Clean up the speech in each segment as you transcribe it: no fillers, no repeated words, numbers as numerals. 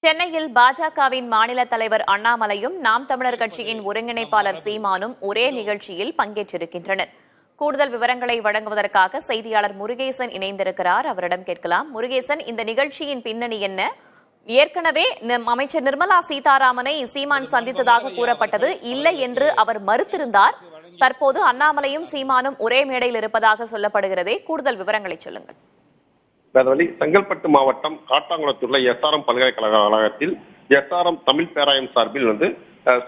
சென்னையில் பாஜகவின் மாநில தலைவர் அண்ணாமலையும் நாம் தமிழர் கட்சியின் ஒருங்கிணைப்பாளர் சீமானும் ஒரே நிகழ்ச்சியில் பங்கேற்றிருக்கின்றனர். கூடுதல் விவரங்களை வழங்குவதற்காக செய்தியாளர் முருகேசன் இணைந்திருக்கிறார். அவரிடம் கேட்கலாம். முருகேசன், இந்த நிகழ்ச்சியின் பின்னணி என்ன? ஏற்கனவே அமைச்சர் நிர்மலா சீதாராமனை சீமான் சந்தித்ததாக கூறப்பட்டது, இல்லை என்று அவர் மறுத்திருந்தார். தற்போது அண்ணாமலையும் சீமானும் ஒரே மேடையில் இருப்பதாக சொல்லப்படுகிறதே, கூடுதல் விவரங்களை சொல்லுங்கள். செங்கல்பட்டு மாவட்டம் காட்டாங்குளத்துள்ள எஸ்ஆர்எம் பல்கலைக்கழக வளாகத்தில் எஸ்ஆர்எம் தமிழ் பேராயம் சார்பில்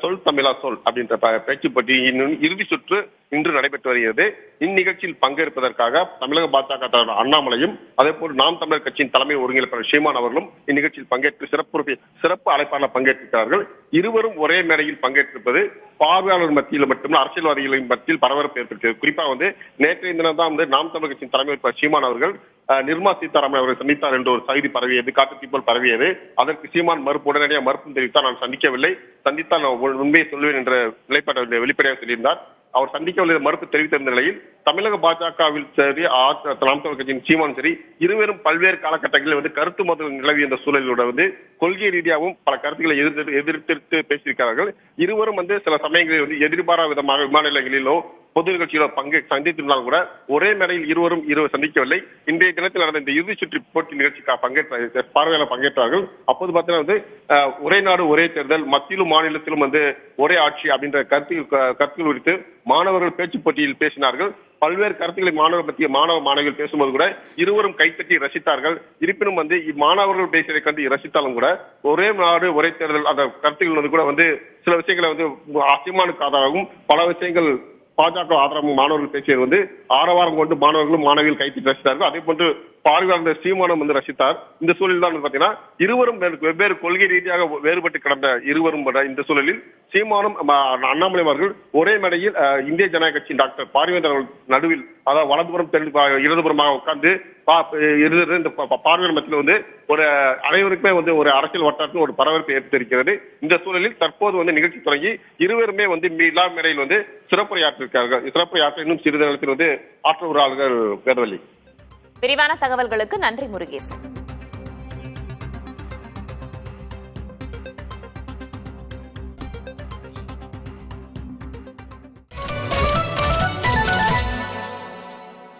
சொல் தமிழா சொல் அப்படின்ற பேச்சு போட்டியின் இறுதி சுற்று இன்று நடைபெற்று வருகிறது. இந்நிகழ்ச்சியில் பங்கேற்பதற்காக தமிழக பாஜக தலைவர் அண்ணாமலையும் அதேபோல் நாம் தமிழர் கட்சியின் தலைமை ஒருங்கிணைப்பாளர் சீமான் அவர்களும் இந்நிகழ்ச்சியில் பங்கேற்று சிறப்பு அழைப்பாளர் பங்கேற்றிருக்கிறார்கள். இருவரும் ஒரே மேடையில் பங்கேற்றிருப்பது பார்வையாளர் மத்தியில் மட்டும் அரசியல்வாதிகளின் மத்தியில் பரபரப்பு ஏற்படுத்தியது. குறிப்பாக நேற்றைய தினம் தான் நாம் தமிழர் கட்சியின் தலைமை சீமான் அவர்கள் நிர்மலா சீதாராமன் அவர்கள் சந்தித்தார் என்று ஒரு செய்தி பரவியது, காட்டுத்தீ போல் பரவியது. அதற்கு சீமான் உடனடியாக மறுப்பும் தெரிவித்தார். நான் சந்திக்கவில்லை, சந்தித்தால் நான் உண்மையை சொல்வேன் என்ற நிலைப்பாட்டை வெளிப்படையாக சொல்லியிருந்தார். அவர் சந்திக்கவில்லை மறுப்பு தெரிவித்திருந்த நிலையில் தமிழக பாஜகவில் சரி நாம் தமிழர் கட்சியின் சீமான் சரி இருவரும் பல்வேறு காலகட்டங்களில் கருத்து மோதல் நிலவிய இந்த சூழலோட கொள்கை ரீதியாகவும் பல கருத்துக்களை எதிர்த்து பேசியிருக்கிறார்கள். இருவரும் சில சமயங்களில் எதிர்பாராத விதமாக விமான நிலையங்களிலோ பொது நிகழ்ச்சியிலோ சந்தித்திருந்தாலும் கூட ஒரே மேடையில் இருவரும் சந்திக்கவில்லை. இன்றைய தினத்தில் நடந்த இந்த இறுதி சுற்று போட்டி நிகழ்ச்சிக்காக பார்வையாளர் பங்கேற்றார்கள். அப்போது பார்த்தீங்கன்னா ஒரே நாடு ஒரே தேர்தல், மத்தியிலும் மாநிலத்திலும் ஒரே ஆட்சி அப்படின்ற கருத்துகள் குறித்து மாணவர்கள் பேச்சு போட்டியில் பேசினார்கள். பல்வேறு கருத்துக்களை மாணவ மாணவிகள் பேசும்போது கூட இருவரும் கைத்தட்டி ரசித்தார்கள். இருப்பினும் மாணவர்கள் பேசியதை கண்டு ரசித்தாலும் கூட ஒரே நாடு ஒரே தேர்தல் அந்த கருத்துக்கள் கூட சில விஷயங்களை சீமானுக்கு ஆதரவாகவும் பல விஷயங்கள் பாஜக ஆதரவு மாணவர்கள் பேசியது ஆரவாரம் கொண்டு மாணவர்களும் மாணவிகள் கைத்தட்டி ரசித்தார்கள். அதே போன்று பார்வையாளர் சீமானும் ரசித்தார். இந்த சூழலில் தான் பாத்தீங்கன்னா இருவரும் வெவ்வேறு கொள்கை ரீதியாக வேறுபட்டு கிடந்த இருவரும் இந்த சூழலில் சீமானும் அண்ணாமலை அவர்கள் ஒரே மேடையில் இந்திய ஜனநாயக கட்சியின் டாக்டர் பார்வேந்தர் அவர்கள் நடுவில், அதாவது வலதுபுறம் இடதுபுறமாக உட்கார்ந்து இந்த பார்வையாளர் மத்தியில் ஒரு அனைவருக்குமே ஒரு அரசியல் வட்டாரத்தில் ஒரு பரபரப்பை ஏற்படுத்தியிருக்கிறது. இந்த சூழலில் தற்போது நிகழ்ச்சி தொடங்கி இருவருமே விழா மேடையில் சிறப்புரையாற்றிருக்கிறார்கள். சிறப்புரையாற்ற இன்னும் சிறிது நேரத்தில் ஆற்ற உரையாளர்கள் பேரவள்ளி. விரிவான தகவல்களுக்கு நன்றி முருகேசன்.